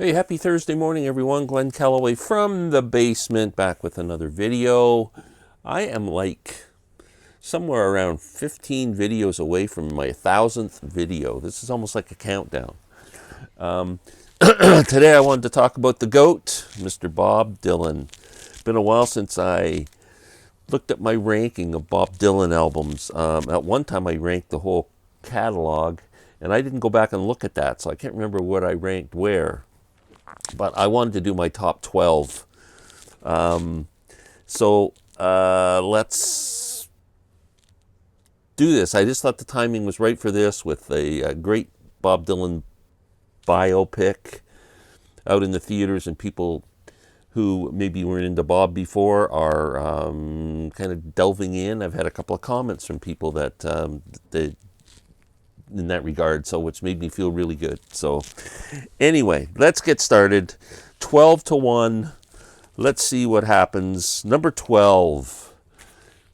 Hey, happy Thursday morning, everyone. Glenn Calloway from the basement, back with another video. I am like somewhere around 15 videos away from my 1,000th video. This is almost like a countdown. Today I wanted to talk about the GOAT, Mr. Bob Dylan. Been a while since I looked at my ranking of Bob Dylan albums. At one time I ranked the whole catalog, and I didn't go back and look at that, so I can't remember what I ranked where. But I wanted to do my top 12. Let's do this. I just thought the timing was right for this, with a great Bob Dylan biopic out in the theaters, and people who maybe weren't into Bob before are kind of delving in. I've had a couple of comments from people that in that regard, so which made me feel really good. So anyway, let's get started. 12 to 1. Let's see what happens. Number 12,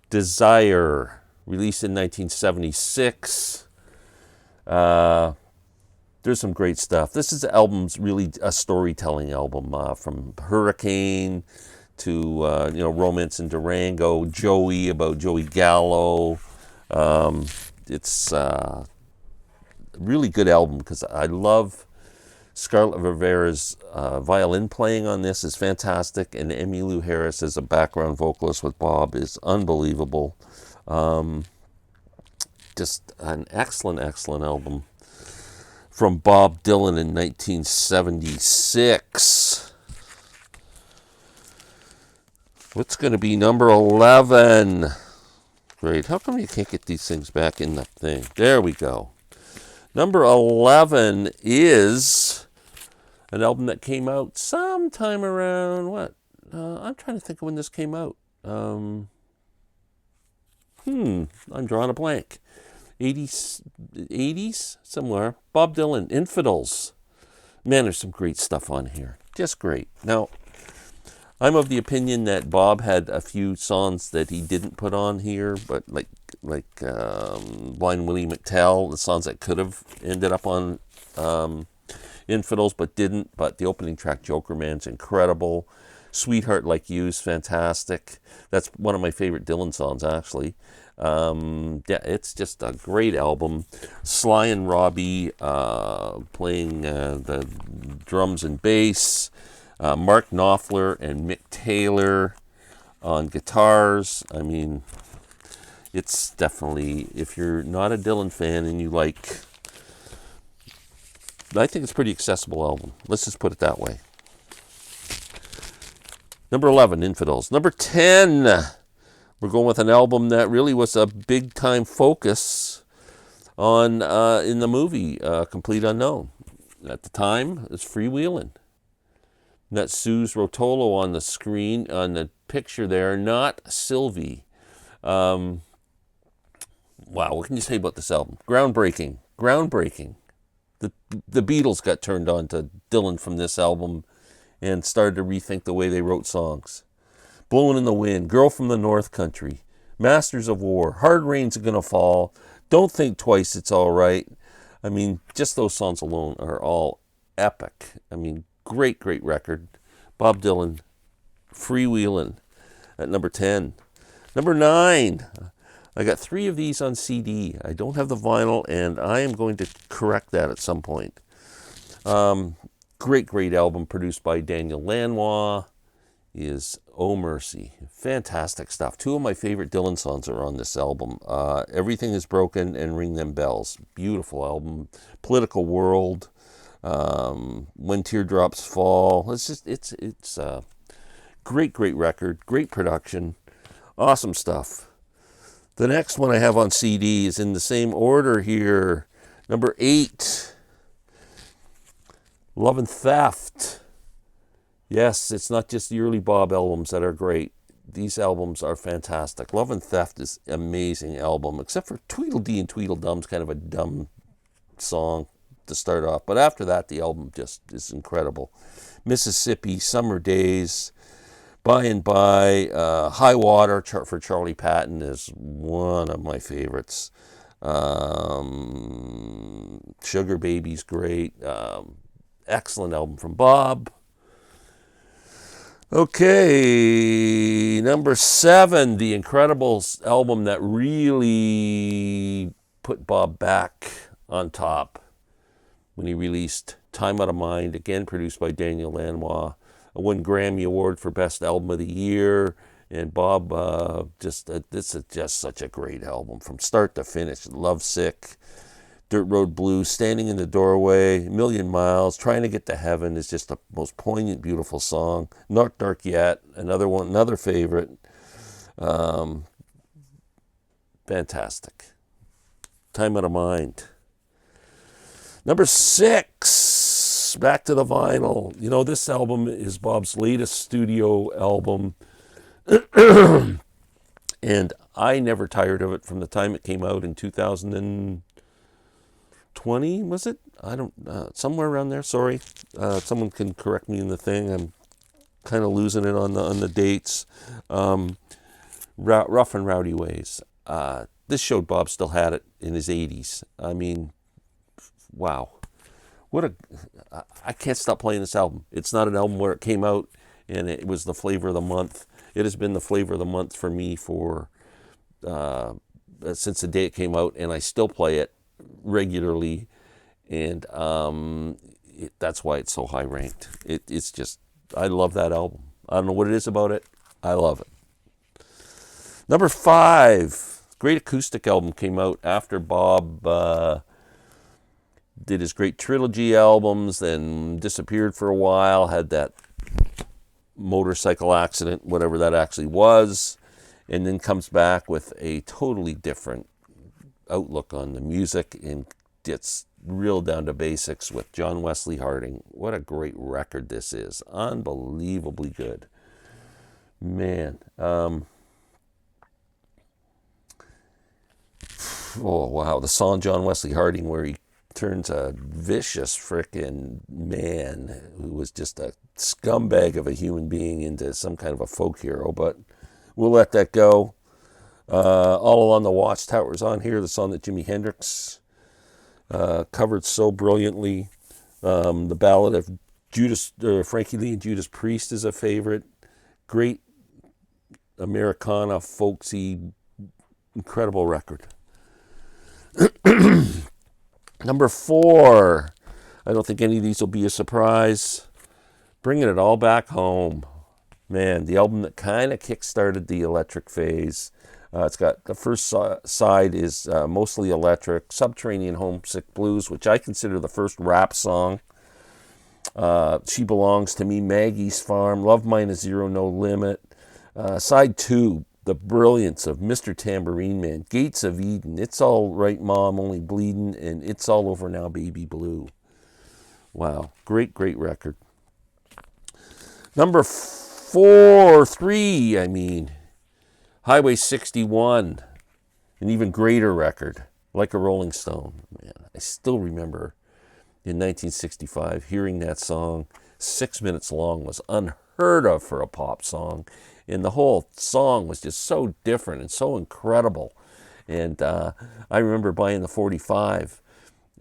Desire, released in 1976. There's some great stuff. This is the album's really a storytelling album, from Hurricane to Romance in Durango, Joey, about Joey Gallo. It's really good album because I love Scarlett Rivera's violin playing on this is fantastic, and Emmylou Harris as a background vocalist with Bob is unbelievable. Just an excellent album from Bob Dylan in 1976. What's going to be number 11? Great. How come you can't get these things back in the thing? There we go. Number 11 is an album that came out sometime around, what? I'm trying to think of when this came out. I'm drawing a blank. 80s, somewhere. Bob Dylan, Infidels. Man, there's some great stuff on here. Just great. Now, I'm of the opinion that Bob had a few songs that he didn't put on here, but like Blind Willie McTell, the songs that could have ended up on Infidels but didn't. But the opening track, Joker Man's incredible. Sweetheart Like You's fantastic. That's one of my favorite Dylan songs, actually. It's just a great album. Sly and Robbie playing the drums and bass. Mark Knopfler and Mick Taylor on guitars. I mean, it's definitely, if you're not a Dylan fan and you like, I think it's a pretty accessible album. Let's just put it that way. Number 11, Infidels. Number 10, we're going with an album that really was a big time focus on in the movie Complete Unknown. At the time, it was Freewheeling. That's Suze Rotolo on the screen, on the picture there, not Sylvie. Wow, what can you say about this album? Groundbreaking. The Beatles got turned on to Dylan from this album and started to rethink the way they wrote songs. Blowing in the Wind, Girl from the North Country, Masters of War, Hard Rain's Gonna Fall, Don't Think Twice, It's All Right. I mean, just those songs alone are all epic. I mean, great record. Bob Dylan, Freewheeling at number 10. Number 9, I got 3 of these on CD. I don't have the vinyl, and I am going to correct that at some point. Great album produced by Daniel Lanois is Oh Mercy. Fantastic stuff. 2 of my favorite Dylan songs are on this album. Everything Is Broken and Ring Them Bells. Beautiful album. Political World. When Teardrops Fall. It's a great record, great production, awesome stuff. The next one I have on CD is in the same order here. Number 8, Love and Theft. Yes, it's not just the early Bob albums that are great. These albums are fantastic. Love and Theft is an amazing album, except for Tweedledee and Tweedledum's kind of a dumb song to start off, but after that the album just is incredible. Mississippi, Summer Days, By and By, High Water for Charlie Patton is one of my favorites. Sugar Baby's great. excellent album from Bob. Okay, number 7, The Incredibles album that really put Bob back on top when he released Time Out of Mind, again produced by Daniel Lanois, won Grammy Award for Best Album of the Year. And Bob, this is just such a great album from start to finish. Lovesick, Dirt Road Blues, Standing in the Doorway, Million Miles, Trying to Get to Heaven is just the most poignant, beautiful song. Not Dark Yet, another favorite. Fantastic. Time Out of Mind. Number 6, back to the vinyl. You know, this album is Bob's latest studio album. And I never tired of it from the time it came out in 2020, was it? I don't, somewhere around there, sorry. Someone can correct me in the thing. I'm kind of losing it on the dates. Rough and Rowdy Ways. This showed Bob still had it in his 80s. I mean, wow. I can't stop playing this album. It's not an album where it came out and it was the flavor of the month. It has been the flavor of the month for me for since the day it came out, and I still play it regularly, and that's why it's so high ranked. It's just, I love that album. I don't know what it is about it. I love it. Number 5, great acoustic album came out after Bob did his great trilogy albums, then disappeared for a while, had that motorcycle accident, whatever that actually was, and then comes back with a totally different outlook on the music and gets real down to basics with John Wesley Harding. What a great record this is. Unbelievably good. Man. Oh, wow. The song John Wesley Harding where he turns a vicious frickin' man who was just a scumbag of a human being into some kind of a folk hero, but we'll let that go. All Along the Watchtower's on here, the song that Jimi Hendrix covered so brilliantly. The ballad of Frankie Lee and Judas Priest is a favorite. Great Americana, folksy, incredible record. Number 4, I don't think any of these will be a surprise. Bringing It All Back Home. Man, the album that kind of kick-started the electric phase. It's got, the first side is mostly electric. Subterranean Homesick Blues, which I consider the first rap song. She Belongs to Me, Maggie's Farm, Love Mine is Zero, No Limit. Side 2, the brilliance of Mr. Tambourine Man, Gates of Eden, It's All Right Mom, Only Bleedin', and It's All Over Now, Baby Blue. Wow, great record. Number 3, Highway 61, an even greater record, Like a Rolling Stone. Man, I still remember in 1965 hearing that song, 6 minutes long, was unheard of for a pop song. And the whole song was just so different and so incredible. And I remember buying the 45,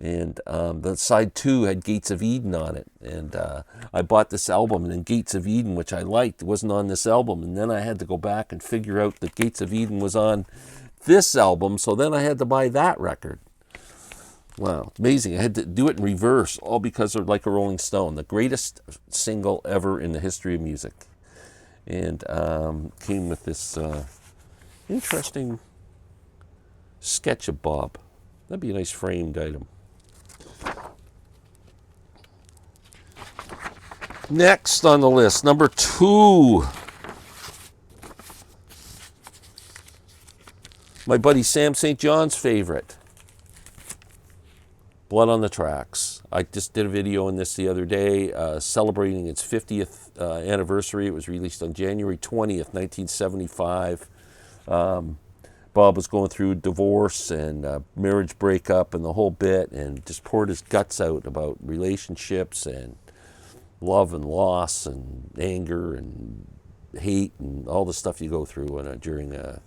and the side 2 had Gates of Eden on it. And I bought this album, and then Gates of Eden, which I liked, wasn't on this album. And then I had to go back and figure out that Gates of Eden was on this album, so then I had to buy that record. Wow, amazing. I had to do it in reverse, all because of Like a Rolling Stone, the greatest single ever in the history of music. And came with this interesting sketch of Bob. That'd be a nice framed item. Next on the list, number 2. My buddy Sam St. John's favorite, Blood on the Tracks. I just did a video on this the other day, celebrating its 50th anniversary. It was released on January 20th, 1975. Bob was going through divorce and marriage breakup and the whole bit, and just poured his guts out about relationships and love and loss and anger and hate and all the stuff you go through during a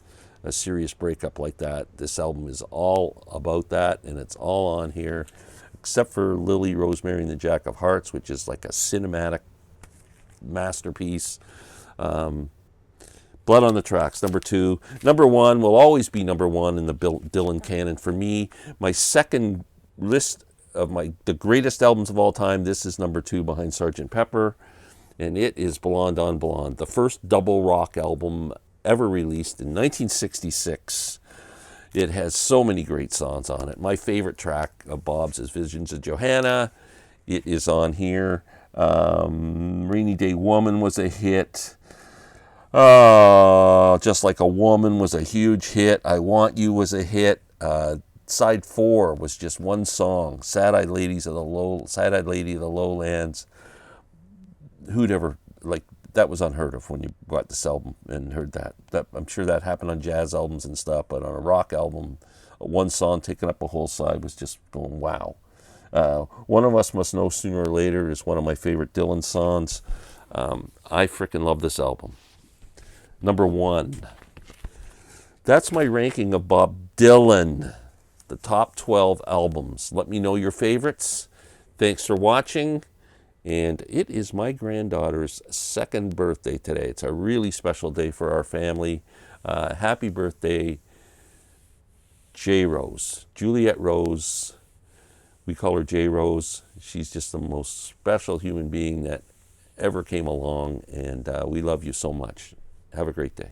serious breakup like that. This album is all about that, and it's all on here. except for Lily, Rosemary, and the Jack of Hearts, which is like a cinematic masterpiece. Blood on the Tracks, number 2. Number 1 will always be number 1 in the Dylan canon. For me, my second list of the greatest albums of all time, this is number 2 behind Sgt. Pepper, and it is Blonde on Blonde, the first double rock album ever released in 1966. It has so many great songs on it. My favorite track of Bob's is Visions of Johanna. It is on here. Rainy Day Woman was a hit. Just Like a Woman was a huge hit. I Want You was a hit. Side 4 was just one song. Sad-Eyed Lady of the Lowlands. Who'd ever, like, that was unheard of when you bought this album and heard that. I'm sure that happened on jazz albums and stuff, but on a rock album, one song taking up a whole side was just going, wow. One of Us Must Know Sooner or Later is one of my favorite Dylan songs. I freaking love this album. Number 1. That's my ranking of Bob Dylan, the top 12 albums. Let me know your favorites. Thanks for watching. And it is my granddaughter's 2nd birthday today. It's a really special day for our family. Happy birthday, J. Rose. Juliet Rose. We call her J. Rose. She's just the most special human being that ever came along. And we love you so much. Have a great day.